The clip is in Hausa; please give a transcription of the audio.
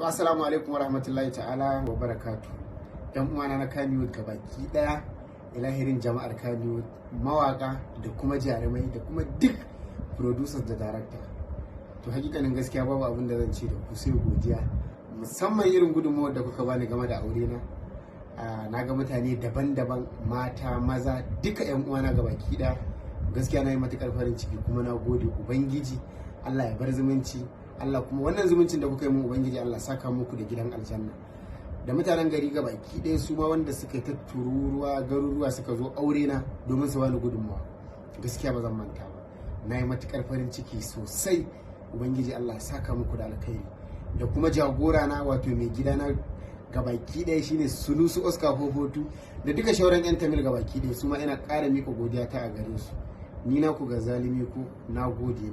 To assalamu alaikum warahmatullahi ta'ala wa barakatu. Yan uwana na Kannywood gabaki daya, ilahirin jama'ar Kannywood, mawaka da kuma jarumai da kuma duk producers da director. To hakikanin gaskiya babu abin da zan ce da ku sai godiya, musamman irin gudunmawar da kuka bani game da aure na. Na ga mutane daban-daban, mata, maza, duka yan uwana gabaki daya. Gaskiya na yi matukar farin ciki kuma na gode Ubangiji. Allah ya bar zumunci, Allah kuma wannan zumuncin da kuka yi mun Ubangiji Allah saka muku da gidan aljanna. Da mutanen gari gabaki ɗaya su ma wanda suka yi ta tururuwa garuruwa suka zo aure na domin su bani gudunmawa, gaskiya ba zan manta ba. Na yi matukar farin ciki sosai. Ubangiji Allah saka muku da alkhairi. Da kuma jagora na wato mai gida na gabaki ɗaya shine Sunusu Oscar Fofotu da duka shauran yan Tamil gabaki ɗaya su ma ina ƙara mika godiya ta a gare su. Ni na ku ga zalimi ku, na gode.